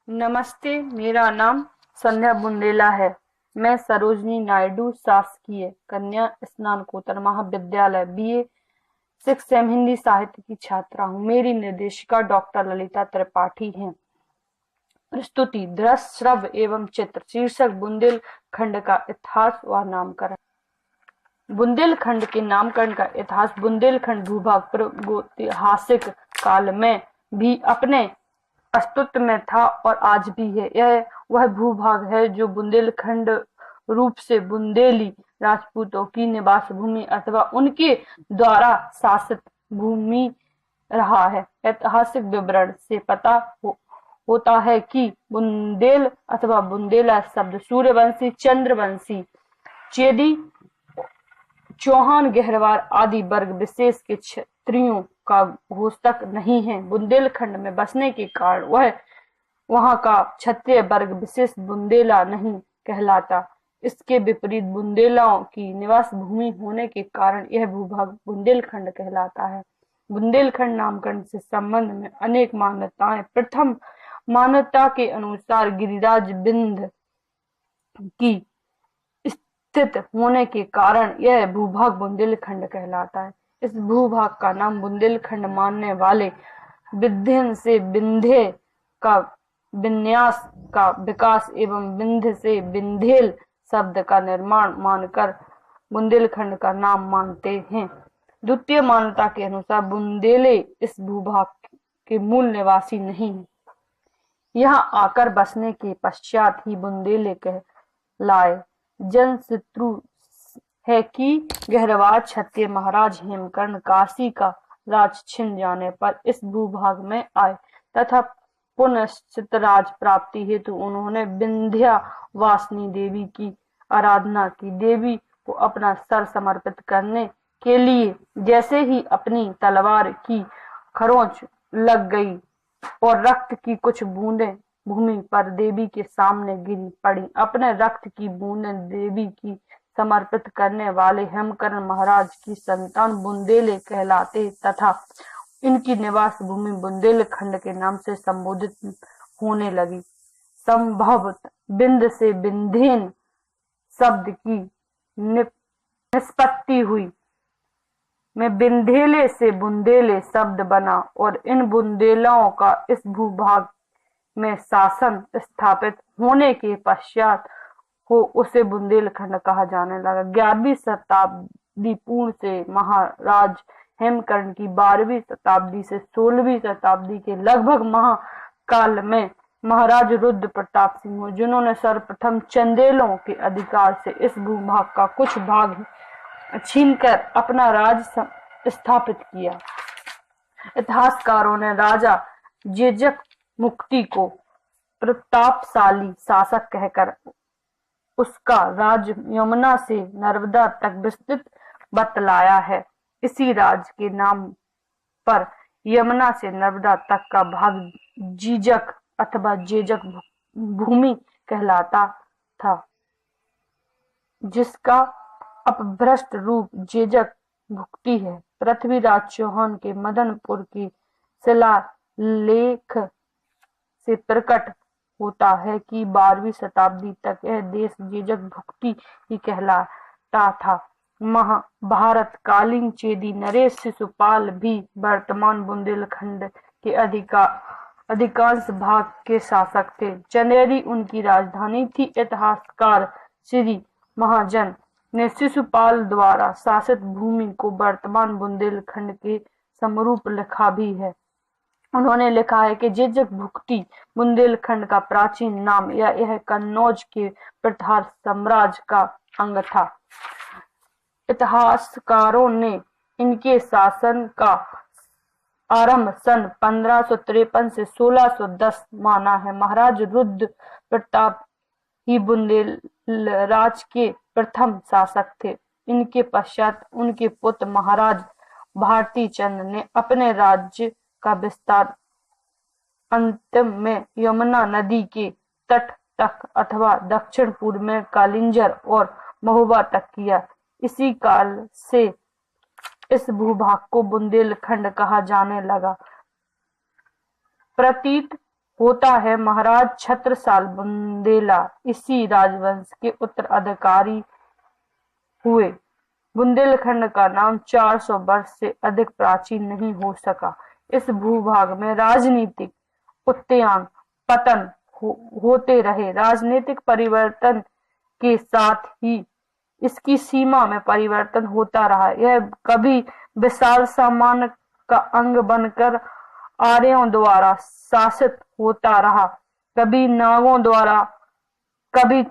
नमस्ते, मेरा नाम संध्या बुंदेला है। मैं सरोजनी नायडू शासकीय कन्या स्नातकोत्तर महाविद्यालय BA 6 सेम हिंदी साहित्य की छात्रा हूँ। मेरी निर्देशिका डॉक्टर ललिता त्रिपाठी हैं। प्रस्तुति दृश्य श्रव्य एवं चित्र शीर्षक बुंदेलखंड का इतिहास व नामकरण। बुंदेलखंड के नामकरण का इतिहास। बुंदेलखंड भूभाग प्रागैतिहासिक काल में भी अपने अस्तित्व में था और आज भी है। यह वह भूभाग है जो बुंदेलखंड रूप से बुंदेली राजपूतों की निवास भूमि अथवा उनके द्वारा शासित भूमि रहा है। ऐतिहासिक विवरण से पता होता है कि बुंदेल अथवा बुंदेला शब्द सूर्यवंशी, चंद्रवंशी, चेदी, चौहान, गहरवार आदि वर्ग विशेष के क्षत्रियों का घोषक नहीं है। बुंदेलखंड में बसने के कारण वहां का क्षत्रिय वर्ग विशेष बुंदेला नहीं कहलाता। इसके विपरीत बुंदेलाओं की निवास भूमि होने के कारण यह भूभाग बुंदेलखंड कहलाता है। बुंदेलखंड नामकरण से संबंध में अनेक मान्यताएं। प्रथम मान्यता के अनुसार गिरिराज विंध्य की स्थित होने के कारण यह भूभाग बुंदेलखंड कहलाता है। इस भूभाग का नाम बुंदेलखंड मानने वाले विंध्य से विंध्य का विन्यास का विकास एवं विंध्य से विंध्येल शब्द का निर्माण मानकर बुंदेलखंड का नाम मानते हैं। द्वितीय मान्यता के अनुसार बुंदेले इस भूभाग के मूल निवासी नहीं है। यहाँ आकर बसने के पश्चात ही बुंदेले कहलाए। जनशत्रु है कि गहरवार क्षत्रिय महाराज हेमकर्ण काशी का राज छिन जाने पर इस भूभाग में आए तथा पुनश्चित राज प्राप्ति हेतु उन्होंने विंध्यावासिनी देवी की आराधना की। देवी को अपना सर समर्पित करने के लिए जैसे ही अपनी तलवार की खरोंच लग गई और रक्त की कुछ बूंदें भूमि पर देवी के सामने गिरी पड़ी। अपने रक्त की बूंदें देवी की समर्पित करने वाले हेमकर्ण महाराज की संतान बुंदेले कहलाते तथा इनकी निवास भूमि बुंदेलखंड के नाम से संबोधित होने लगी। संभवत बिंद से बिंधेन शब्द की निष्पत्ति हुई में बिंधेले से बुंदेले शब्द बना और इन बुंदेलाओं का इस भूभाग में शासन स्थापित होने के पश्चात उसे बुंदेलखंड कहा जाने लगा। 11वीं शताब्दी पूर्व से महाराज हेमकर्ण की 12वीं शताब्दी से 16वीं शताब्दी के लगभग महाकाल में महाराज रुद्र प्रताप सिंह, जिन्होंने सर्वप्रथम चंदेलों के अधिकार से इस भूभाग का कुछ भाग छीनकर अपना राज स्थापित किया। इतिहासकारों ने राजा जेजक मुक्ति को प्रतापशाली शासक कहकर उसका राज्य यमुना से नर्मदा तक विस्तृत बतलाया है। इसी राज्य के नाम पर यमुना से नर्मदा तक का भाग जीजक अथवा जेजक भूमि कहलाता था, जिसका अपभ्रष्ट रूप जेजक भुक्ति है। पृथ्वीराज चौहान के मदनपुर की शिलालेख से प्रकट होता है कि 12वीं शताब्दी तक यह देश जेजक भुक्ति ही कहलाता था। महाभारत कालीन चेदी नरेश शिशुपाल भी वर्तमान बुंदेलखंड के अधिकांश भाग के शासक थे। चंदेरी उनकी राजधानी थी। इतिहासकार श्री महाजन ने शिशुपाल द्वारा शासित भूमि को वर्तमान बुंदेलखंड के समरूप लिखा भी है। उन्होंने लिखा है कि जेजक भुक्ति बुंदेलखंड का प्राचीन नाम या यह कन्नौज के प्रथार साम्राज्य का अंग था। इतिहासकारों ने इनके शासन का आरंभ सन 1553 से 1610 माना है। महाराज रुद्र प्रताप ही बुंदेल राज के प्रथम शासक थे। इनके पश्चात उनके पुत्र महाराज भारती चंद्र ने अपने राज्य का विस्तार अंतिम में यमुना नदी के तट तक अथवा दक्षिण पूर्व में कालिंजर और महोबा तक किया। इसी काल से इस भूभाग को बुंदेलखंड कहा जाने लगा। प्रतीत होता है। महाराज छत्रसाल बुंदेला इसी राजवंश के उत्तराधिकारी हुए। बुंदेलखंड का नाम 400 वर्ष से अधिक प्राचीन नहीं हो सका। इस भूभाग में राजनीतिक उत्थान पतन होते रहे। राजनीतिक परिवर्तन के साथ ही इसकी सीमा में परिवर्तन होता रहा। यह कभी विशाल साम्राज्य का अंग बनकर आर्यों द्वारा शासित होता रहा, कभी नागों द्वारा, कभी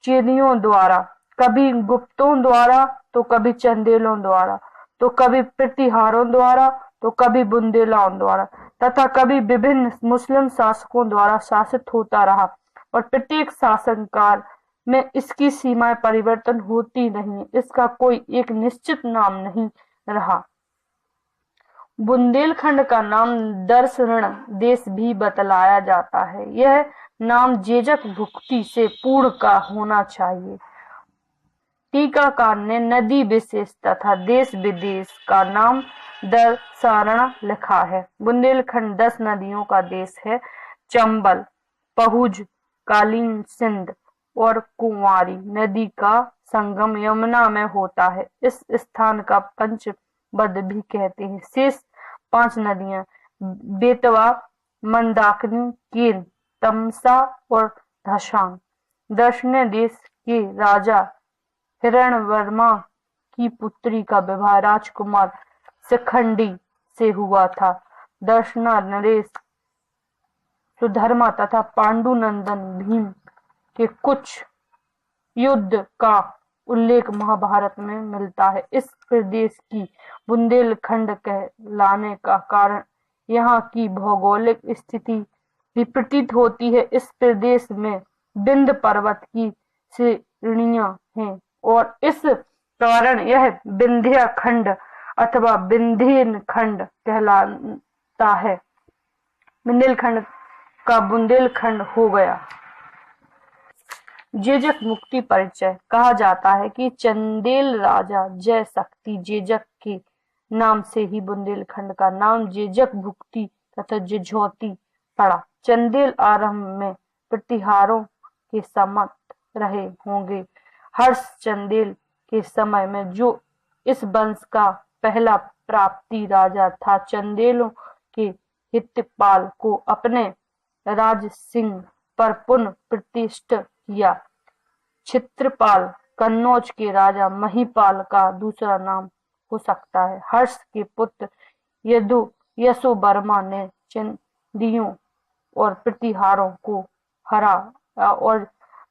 चेदियों द्वारा, कभी गुप्तों द्वारा, तो कभी चंदेलों द्वारा, तो कभी प्रतिहारों द्वारा, तो कभी बुंदेलाओं द्वारा, तथा कभी विभिन्न मुस्लिम शासकों द्वारा शासित होता रहा। और प्रत्येक शासनकाल में इसकी सीमाएं परिवर्तन होती रही। इसका कोई एक निश्चित नाम नहीं रहा। बुंदेलखंड का नाम दर्शण देश भी बतलाया जाता है। यह नाम जेजक भुक्ति से पूर्ण का होना चाहिए। टीकाकार ने नदी विशेष तथा देश विदेश का नाम दर्शारण लिखा है। बुंदेलखंड 10 नदियों का देश है। चंबल, पहुज, कालीन, सिंध और कुंवारी नदी का संगम यमुना में होता है। इस स्थान का पंचवद भी कहते हैं। शेष 5 नदियां बेतवा, मंदाकिनी, केन, तमसा और धशान दक्षिण देश के राजा हिरण्यवर्मा की पुत्री का विवाह राजकुमार शिखंडी से हुआ था। दर्शना नरेश, सुधर्मा तथा पांडुनंदन भीम के कुछ युद्ध का उल्लेख महाभारत में मिलता है। इस प्रदेश की बुंदेलखंड कहलाने का कारण यहाँ की भौगोलिक स्थिति भी प्रतीत होती है। इस प्रदेश में विंध्य पर्वत की श्रेणियां हैं और इस कारण यह विंध्य खंड अथवा विंध्यखंड कहलाता है। बुंदेलखंड का बुंदेलखंड हो गया। जेजक मुक्ति परिचय कहा जाता है कि चंदेल राजा जय शक्ति जेजक के नाम से ही बुंदेलखंड का नाम जेजक भुक्ति तथा जेझोती पड़ा। चंदेल आरंभ में प्रतिहारों के सम्मत रहे होंगे। हर्ष चंदेल के समय में जो इस वंश का पहला प्राप्ति राजा था, चंदेलों के हितपाल को अपने राज सिंह पर पुनः प्रतिष्ठित किया। छित्रपाल कन्नौज के राजा महीपाल का दूसरा नाम हो सकता है। हर्ष के पुत्र यशोवर्मा ने चंदियों और प्रतिहारों को हरा और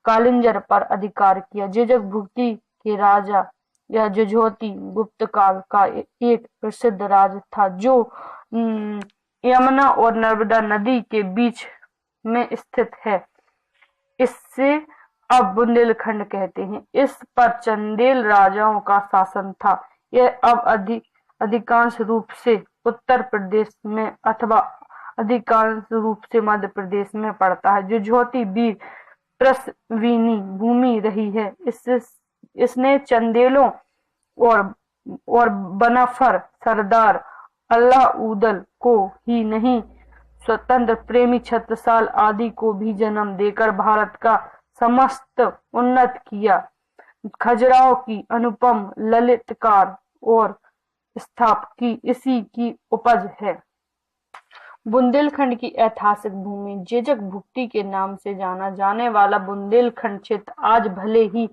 कालिंजर पर अधिकार किया। जेजक भुक्ति के राजा या जेझोती गुप्त काल का एक प्रसिद्ध राज था जो यमुना और नर्मदा नदी के बीच में स्थित है। इससे अब बुंदेलखंड कहते हैं। इस पर चंदेल राजाओं का शासन था। यह अब अधिकांश रूप से उत्तर प्रदेश में अथवा अधिकांश रूप से मध्य प्रदेश में पड़ता है। जेझोती वीर प्रसविनी भूमि रही है। इसने चंदेलों और बनफर सरदार अल्लाउद्दीन को ही नहीं, स्वतंत्र प्रेमी छत्रसाल आदि को भी जन्म देकर भारत का समस्त उन्नत किया। खजुराहो की अनुपम ललितकार और स्थापकी इसी की उपज है। बुंदेलखंड की ऐतिहासिक भूमि जेजक भुक्ति के नाम से जाना जाने वाला बुंदेलखंड क्षेत्र आज भले ही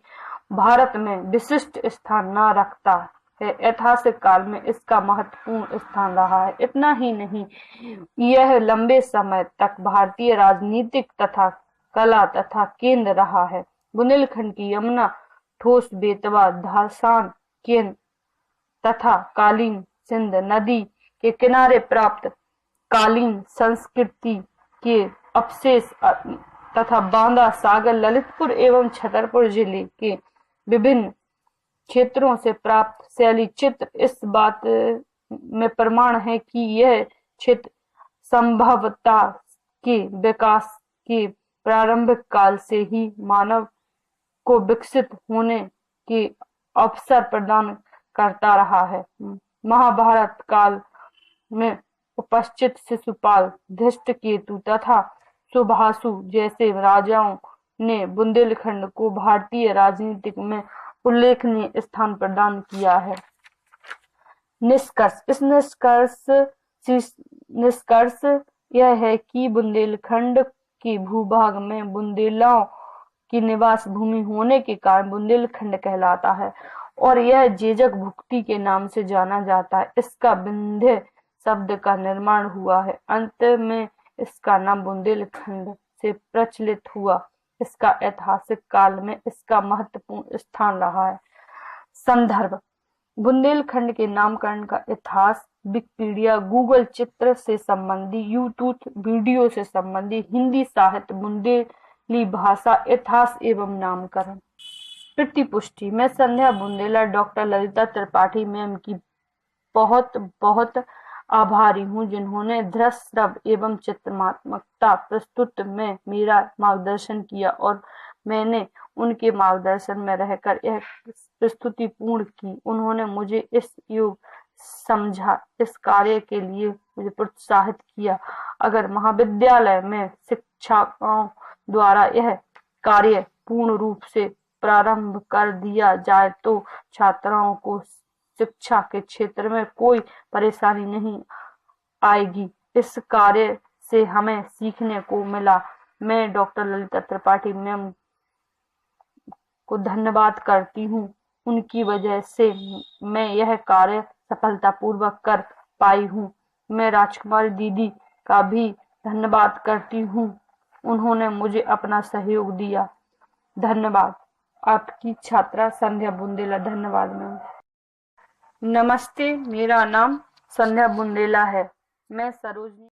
भारत में विशिष्ट स्थान न रखता है, ऐतिहासिक काल में इसका महत्वपूर्ण स्थान रहा है। इतना ही नहीं, यह लंबे समय तक भारतीय राजनीतिक तथा कला तथा केंद्र रहा है। बुंदेलखंड की यमुना, ठोस, बेतवा, धासान, केन तथा कालीन सिंध नदी के किनारे प्राप्त कालीन संस्कृति के अवशेष तथा बांदा, सागर, ललितपुर एवं छतरपुर जिले के विभिन्न क्षेत्रों से प्राप्त शैली चित्र इस बात में प्रमाण है कि यह क्षेत्र संभवतः के विकास के प्रारंभिक काल से ही मानव को विकसित होने के अवसर प्रदान करता रहा है। महाभारत काल में उपस्थित शिशुपाल, धृष्टकेतु तथा सुभाषु जैसे राजाओं ने बुंदेलखंड को भारतीय राजनीति में उल्लेखनीय स्थान प्रदान किया है। निष्कर्ष इस निष्कर्ष यह है कि बुंदेलखंड के भूभाग में बुंदेलों की निवास भूमि होने के कारण बुंदेलखंड कहलाता है और यह जेजक भुक्ति के नाम से जाना जाता है। इसका विंध्य शब्द का निर्माण हुआ है। अंत में इसका नाम बुंदेलखंड से प्रचलित हुआ। इसका ऐतिहासिक काल में इसका महत्वपूर्ण स्थान रहा है। संदर्भ बुंदेलखंड के नामकरण का इतिहास विकिपीडिया, गूगल चित्र से संबंधी, यूट्यूब वीडियो से संबंधी, हिंदी साहित्य, बुंदेली भाषा, इतिहास एवं नामकरण। प्रतिपुष्टि मैं संध्या बुंदेला डॉक्टर ललिता त्रिपाठी मैम की बहुत बहुत आभारी हूँ जिन्होंने दृश्य श्रव्य एवं चित्रात्मकता प्रस्तुत में मेरा मार्गदर्शन किया और मैंने उनके मार्गदर्शन में रहकर यह प्रस्तुति पूर्ण की। उन्होंने मुझे इस योग्य समझा, इस कार्य के लिए मुझे प्रोत्साहित किया। अगर महाविद्यालय में शिक्षकों द्वारा यह कार्य पूर्ण रूप से प्रारंभ कर दिया जाए तो छात्राओं को शिक्षा के क्षेत्र में कोई परेशानी नहीं आएगी। इस कार्य से हमें सीखने को मिला। मैं डॉक्टर ललिता त्रिपाठी मैम को धन्यवाद करती हूँ। उनकी वजह से मैं यह कार्य सफलतापूर्वक कर पाई हूँ। मैं राजकुमारी दीदी का भी धन्यवाद करती हूँ। उन्होंने मुझे अपना सहयोग दिया। धन्यवाद। आपकी छात्रा संध्या बुंदेला। धन्यवाद मैम। नमस्ते, मेरा नाम संध्या बुंदेला है। मैं सरोजनी